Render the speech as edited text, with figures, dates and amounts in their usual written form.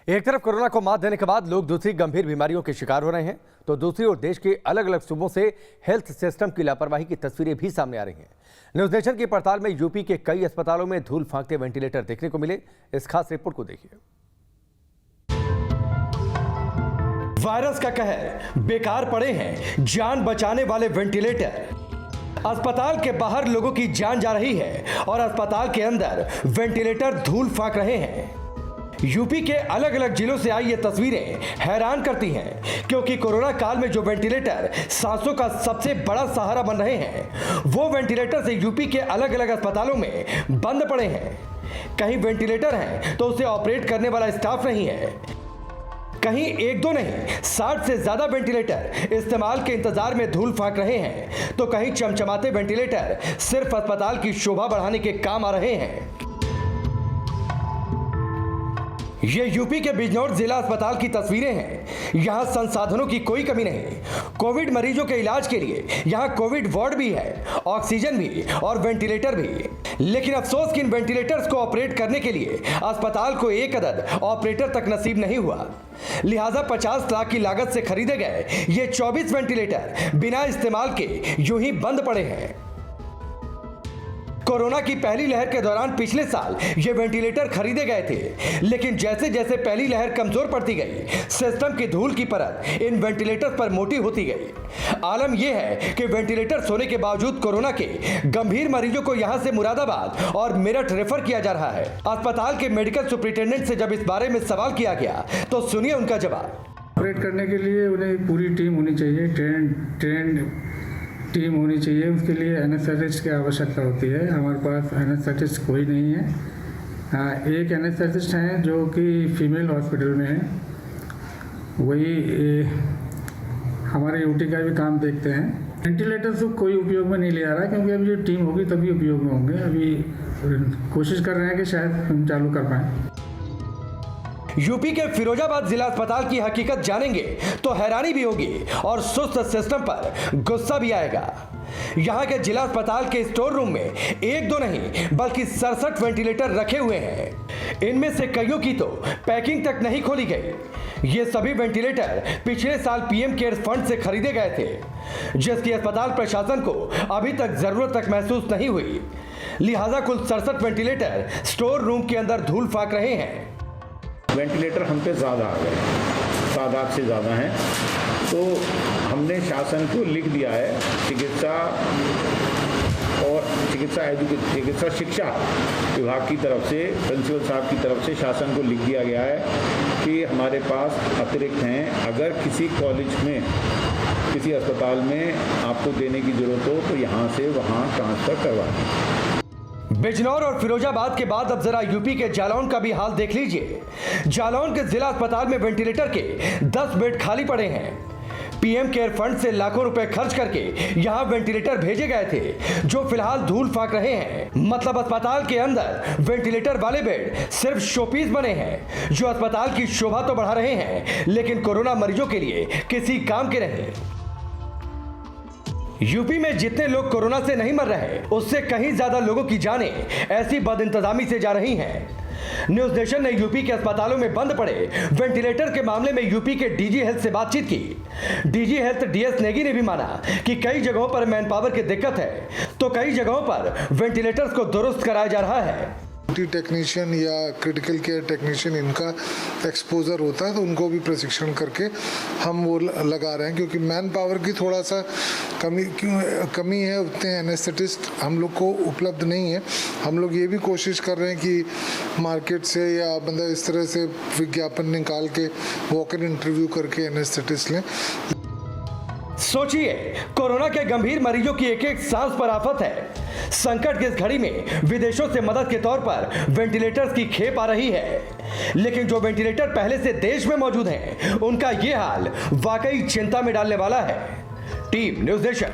एक तरफ कोरोना को मात देने के बाद लोग दूसरी गंभीर बीमारियों के शिकार हो रहे हैं, तो दूसरी ओर देश के अलग अलग सूबों से हेल्थ सिस्टम की लापरवाही की तस्वीरें भी सामने आ रही हैं। न्यूज नेशन की पड़ताल में यूपी के कई अस्पतालों में धूल फांकते वेंटिलेटर देखने को मिले। इस खास रिपोर्ट को देखिए। वायरस का कहर, बेकार पड़े हैं जान बचाने वाले वेंटिलेटर। अस्पताल के बाहर लोगों की जान जा रही है और अस्पताल के अंदर वेंटिलेटर धूल फांक रहे हैं। यूपी के अलग अलग जिलों से आई ये तस्वीरें हैरान करती हैं, क्योंकि कोरोना काल में जो वेंटिलेटर सांसों का सबसे बड़ा सहारा बन रहे हैं, वो वेंटिलेटर से यूपी के अलग अलग अस्पतालों में बंद पड़े हैं। कहीं वेंटिलेटर हैं तो उसे ऑपरेट करने वाला स्टाफ नहीं है, कहीं एक दो नहीं 60 से ज्यादा वेंटिलेटर इस्तेमाल के इंतजार में धूल फांक रहे हैं, तो कहीं चमचमाते वेंटिलेटर सिर्फ अस्पताल की शोभा बढ़ाने के काम आ रहे हैं। ये यूपी के बिजनौर जिला अस्पताल की तस्वीरें हैं। यहाँ संसाधनों की कोई कमी नहीं। कोविड मरीजों के इलाज के लिए यहाँ कोविड वार्ड भी है, ऑक्सीजन भी और वेंटिलेटर भी। लेकिन अफसोस कि इन वेंटिलेटर्स को ऑपरेट करने के लिए अस्पताल को एक अदद ऑपरेटर तक नसीब नहीं हुआ। लिहाजा 50 लाख की लागत से खरीदे गए ये 24 वेंटिलेटर बिना इस्तेमाल के यूं ही बंद पड़े हैं। कोरोना की पहली लहर के दौरान पिछले साल ये वेंटिलेटर खरीदे गए थे, लेकिन जैसे जैसे पहली लहर कमजोर पड़ती गई, सिस्टम की धूल की परत इन वेंटिलेटर पर मोटी होती गई। आलम यह है कि वेंटिलेटर होने के बावजूद कोरोना के गंभीर मरीजों को यहां से मुरादाबाद और मेरठ रेफर किया जा रहा है। अस्पताल के मेडिकल सुपरिटेंडेंट से जब इस बारे में सवाल किया गया तो सुनिए उनका जवाब। ऑपरेट करने के लिए उन्हें पूरी टीम होनी चाहिए, ट्रेंड टीम होनी चाहिए। उसके लिए एनेस्थेटिस्ट की आवश्यकता होती है। हमारे पास एनेस्थेटिस्ट कोई नहीं है। हाँ, एक एनेस्थेटिस्ट हैं जो कि फीमेल हॉस्पिटल में है, वही हमारे यूटी का भी काम देखते हैं। वेंटिलेटर्स तो कोई उपयोग में नहीं ले आ रहा, क्योंकि अभी जो टीम होगी तभी उपयोग में होंगे। अभी कोशिश कर रहे हैं कि शायद हम चालू कर पाएँ। यूपी के फिरोजाबाद जिला अस्पताल की हकीकत जानेंगे तो हैरानी भी होगी और सुस्त सिस्टम पर गुस्सा भी आएगा। यहाँ के जिला अस्पताल के स्टोर रूम में एक दो नहीं बल्कि 67 वेंटिलेटर रखे हुए हैं। इनमें से कईयों की तो पैकिंग तक नहीं खोली गई। ये सभी वेंटिलेटर पिछले साल पीएम केयर्स फंड से खरीदे गए थे, जिसकी अस्पताल प्रशासन को अभी तक जरूरत तक महसूस नहीं हुई। लिहाजा कुल 67 वेंटिलेटर स्टोर रूम के अंदर धूल फांक रहे हैं। वेंटिलेटर हम पे ज़्यादा आ गए, तादाद से ज़्यादा हैं, तो हमने शासन को लिख दिया है। चिकित्सा शिक्षा विभाग की तरफ से, प्रिंसिपल साहब की तरफ से शासन को लिख दिया गया है कि हमारे पास अतिरिक्त हैं। अगर किसी कॉलेज में, किसी अस्पताल में आपको देने की ज़रूरत हो तो यहाँ से वहाँ ट्रांसफ़र करवाएं। बिजनौर और फिरोजाबाद के बाद अब जरा यूपी के जालौन का भी हाल देख लीजिए। जालौन के जिला अस्पताल में वेंटिलेटर के 10 बेड खाली पड़े हैं। पीएम केयर फंड से लाखों रुपए खर्च करके यहां वेंटिलेटर भेजे गए थे, जो फिलहाल धूल फांक रहे हैं। मतलब अस्पताल के अंदर वेंटिलेटर वाले बेड सिर्फ शोपीस बने हैं, जो अस्पताल की शोभा तो बढ़ा रहे हैं, लेकिन कोरोना मरीजों के लिए किसी काम के नहीं। यूपी में जितने लोग कोरोना से नहीं मर रहे, उससे कहीं ज्यादा लोगों की जानें ऐसी बदइंतजामी से जा रही हैं। न्यूज नेशन ने यूपी के अस्पतालों में बंद पड़े वेंटिलेटर के मामले में यूपी के डीजी हेल्थ से बातचीत की। डीजी हेल्थ डीएस नेगी ने भी माना कि कई जगहों पर मैन पावर की दिक्कत है, तो कई जगहों पर वेंटिलेटर्स को दुरुस्त कराया जा रहा है। टेक्नीशियन या क्रिटिकल केयर टेक्नीशियन इनका एक्सपोजर होता है, तो उनको भी प्रशिक्षण करके हम वो लगा रहे हैं, क्योंकि मैन पावर की थोड़ा सा कमी है। उतने एनेस्थेटिस्ट हम लोग को उपलब्ध नहीं है। हम लोग ये भी कोशिश कर रहे हैं कि मार्केट से या मतलब इस तरह से विज्ञापन निकाल के वॉक इन इंटरव्यू करके एनेस्थेटिस्ट लें। सोचिए, कोरोना के गंभीर मरीजों की एक एक सांस पर आफत है। संकट की इस घड़ी में विदेशों से मदद के तौर पर वेंटिलेटर्स की खेप आ रही है, लेकिन जो वेंटिलेटर पहले से देश में मौजूद हैं, उनका ये हाल वाकई चिंता में डालने वाला है। Team news nation.